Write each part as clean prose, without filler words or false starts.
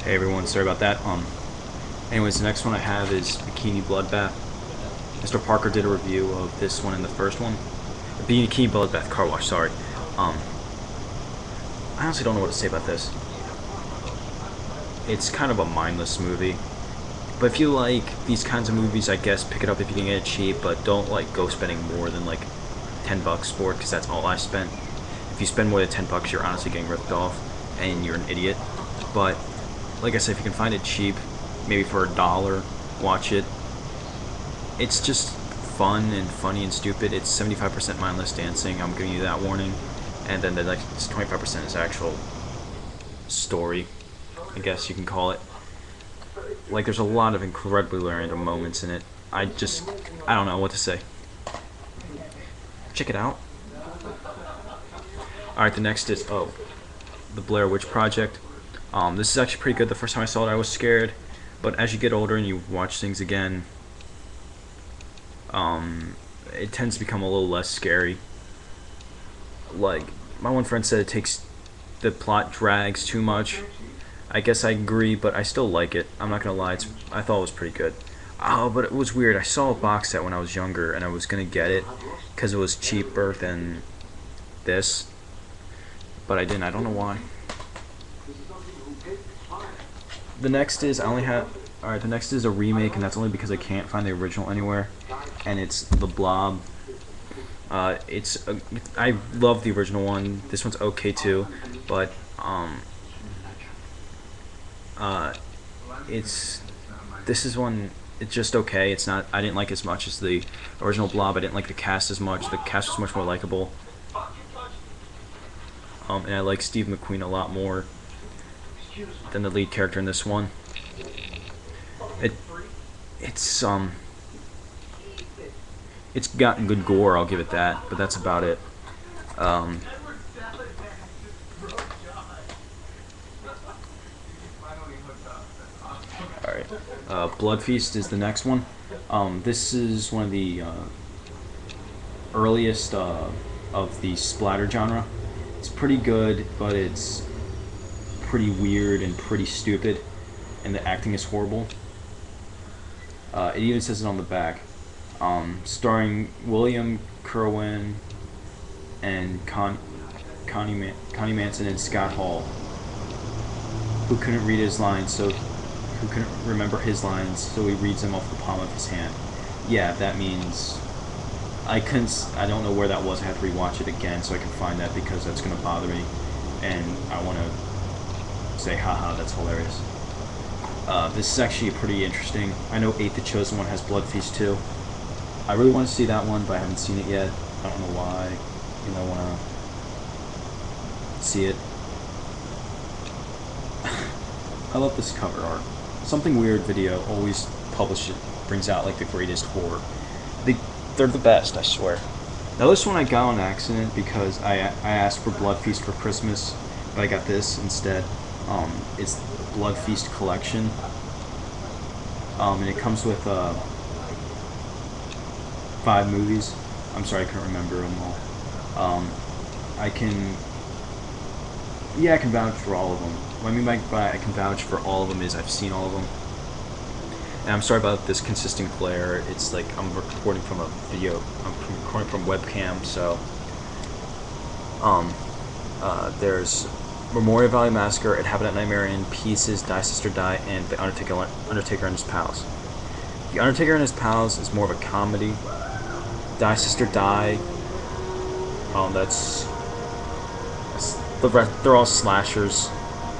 Hey everyone, sorry about that. Anyways, the next one I have is Bikini Bloodbath. Mr. Parker did a review of this one and the first one. Bikini Bloodbath Car Wash, sorry. Um, I honestly don't know what to say about this. It's kind of a mindless movie. But if you like these kinds of movies, I guess pick it up if you can get it cheap, but don't like go spending more than like $10 for it, because that's all I spent. If you spend more than $10, you're honestly getting ripped off, and you're an idiot. But like I said, if you can find it cheap, maybe for $1, watch it. It's just fun and funny and stupid. It's 75% mindless dancing. I'm giving you that warning, and then the next 25% is actual story, I guess you can call it. Like, there's a lot of incredibly random moments in it. I don't know what to say. Check it out. Alright, the next is, the Blair Witch Project. This is actually pretty good. The first time I saw it, I was scared. But as you get older and you watch things again, it tends to become a little less scary. Like, my one friend said the plot drags too much. I guess I agree, but I still like it. I'm not gonna lie, I thought it was pretty good. Oh, but it was weird. I saw a box set when I was younger, and I was gonna get it because it was cheaper than this, but I didn't. I don't know why. The next is the next is a remake, and that's only because I can't find the original anywhere, and it's The Blob. I love the original one. This one's okay too, but this is one. It's just okay. It's not. I didn't like it as much as the original Blob. I didn't like the cast as much. The cast was much more likable. And I like Steve McQueen a lot more than the lead character in this one. It's it's got good gore, I'll give it that, but that's about it. Alright, Blood Feast is the next one. This is one of the earliest of the splatter genre. It's pretty good, but it's pretty weird and pretty stupid, and the acting is horrible. It even says it on the back. Starring William Kerwin and Connie Manson and Scott Hall, who couldn't read his lines, who couldn't remember his lines, so he reads them off the palm of his hand. Yeah, that means I don't know where that was. I have to rewatch it again so I can find that, because that's gonna bother me, and I want to say, haha, that's hilarious. This is actually pretty interesting. I know 8 the Chosen One has Blood Feast too. I really want to see that one, but I haven't seen it yet. I don't know why. I want to see it. I love this cover art. Something Weird Video always brings out like the greatest horror. They're the best, I swear. Now this one I got on accident because I asked for Blood Feast for Christmas, but I got this instead. It's the Blood Feast collection, and it comes with 5 movies. I'm sorry, I can't remember them all. I can vouch for all of them. What I mean by I can vouch for all of them is I've seen all of them. And I'm sorry about this consistent glare. It's like I'm recording from a video. I'm recording from webcam, so there's Memorial Valley Massacre, It Happened at Nightmare Inn, Pieces, Die Sister Die, and The Undertaker and His Pals. The Undertaker and His Pals is more of a comedy. Die Sister Die, they're all slashers,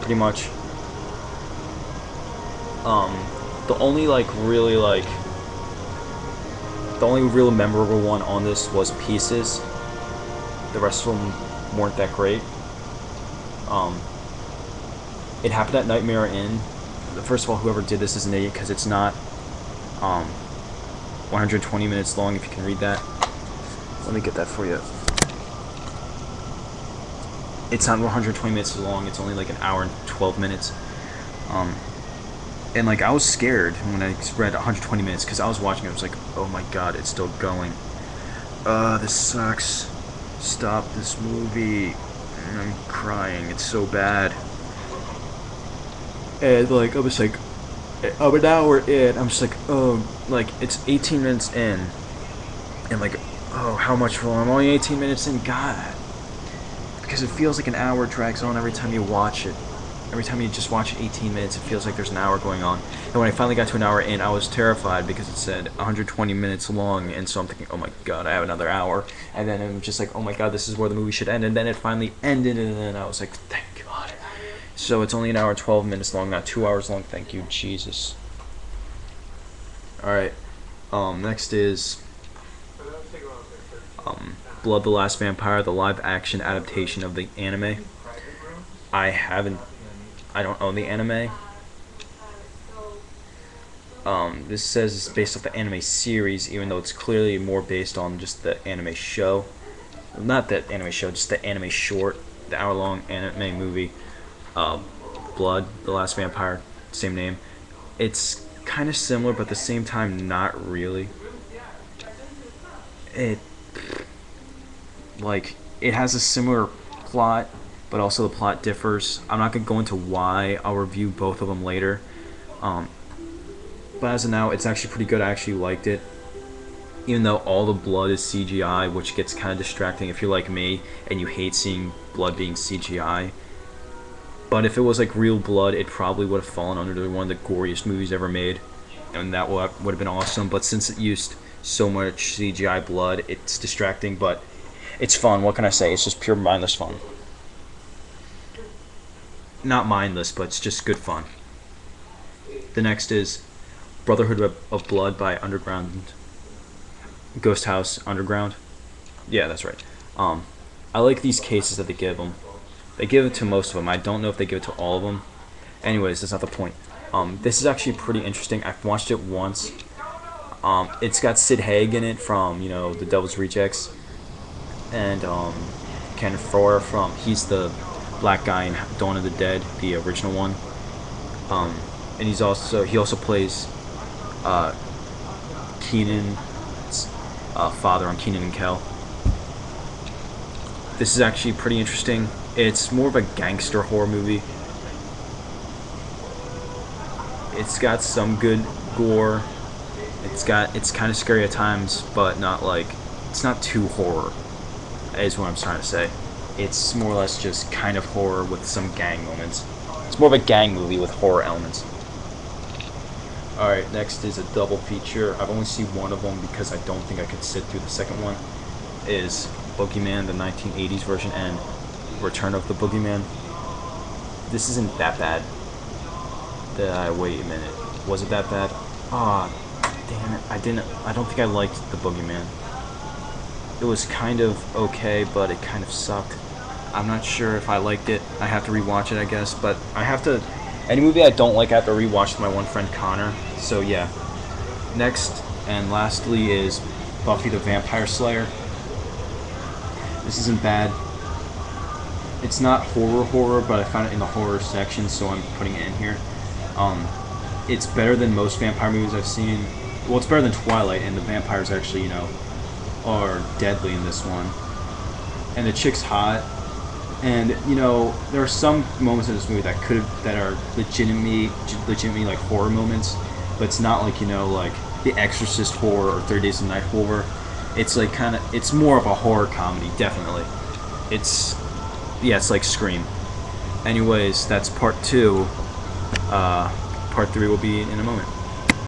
pretty much. The only real memorable one on this was Pieces. The rest of them weren't that great. It Happened at Nightmare Inn. First of all, whoever did this is an idiot, because it's not 120 minutes long, if you can read that. Let me get that for you. It's not 120 minutes long, it's only like an hour and 12 minutes. And like, I was scared when I read 120 minutes, because I was watching it, I was like, oh my god, it's still going. This sucks. Stop this movie. I'm crying, it's so bad. And like I was like, I'm an hour in. I'm just like, oh, like it's 18 minutes in, and like, oh, how much more? I'm only 18 minutes in. God, because it feels like an hour drags on every time you watch it. Every time you just watch 18 minutes, it feels like there's an hour going on. And when I finally got to an hour in, I was terrified because it said 120 minutes long, and so I'm thinking, oh my god, I have another hour. And then I'm just like, oh my god, this is where the movie should end. And then it finally ended, and then I was like, thank god. So it's only an hour and 12 minutes long, not 2 hours long. Thank you, Jesus. Alright, next is Blood the Last Vampire, the live-action adaptation of the anime. I don't own the anime. This says it's based off the anime series, even though it's clearly more based on just the anime show. Not the anime show, just the anime short, the hour-long anime movie. Blood, the Last Vampire, same name. It's kind of similar, but at the same time, not really. It has a similar plot, but also the plot differs. I'm not going to go into why. I'll review both of them later. But as of now, it's actually pretty good. I actually liked it. Even though all the blood is CGI, which gets kind of distracting if you're like me and you hate seeing blood being CGI. But if it was like real blood, it probably would have fallen under one of the goriest movies ever made. And that would have been awesome. But since it used so much CGI blood, it's distracting, but it's fun. What can I say? It's just pure mindless fun. Not mindless, but it's just good fun. The next is Brotherhood of Blood by Underground. Ghost House Underground. Yeah, that's right. I like these cases that they give them. They give it to most of them. I don't know if they give it to all of them. Anyways, that's not the point. This is actually pretty interesting. I've watched it once. It's got Sid Haig in it from, The Devil's Rejects. And Ken Farrer he's the black guy in Dawn of the Dead, the original one. And he also plays Keenan's father on Kenan and Kel. This is actually pretty interesting. It's more of a gangster horror movie. It's got some good gore. It's kind of scary at times, but it's not too horror, is what I'm trying to say. It's more or less just kind of horror with some gang moments. It's more of a gang movie with horror elements. Alright, next is a double feature. I've only seen one of them because I don't think I could sit through the second one. Is Boogeyman, the 1980s version, and Return of the Boogeyman. This isn't that bad. Wait a minute. Was it that bad? Ah, damn it. I don't think I liked the Boogeyman. It was kind of okay, but it kind of sucked. I'm not sure if I liked it. I have to rewatch it, I guess, but any movie I don't like, I have to rewatch with my one friend Connor. So yeah. Next and lastly is Buffy the Vampire Slayer. This isn't bad. It's not horror, but I found it in the horror section, so I'm putting it in here. It's better than most vampire movies I've seen. Well, it's better than Twilight, and the vampires actually, are deadly in this one. And the chick's hot. And there are some moments in this movie that are legitimately like horror moments, but it's not like like The Exorcist horror or 30 Days of Night horror. It's like it's more of a horror comedy, definitely. It's like Scream. Anyways, that's part 2. Part 3 will be in a moment.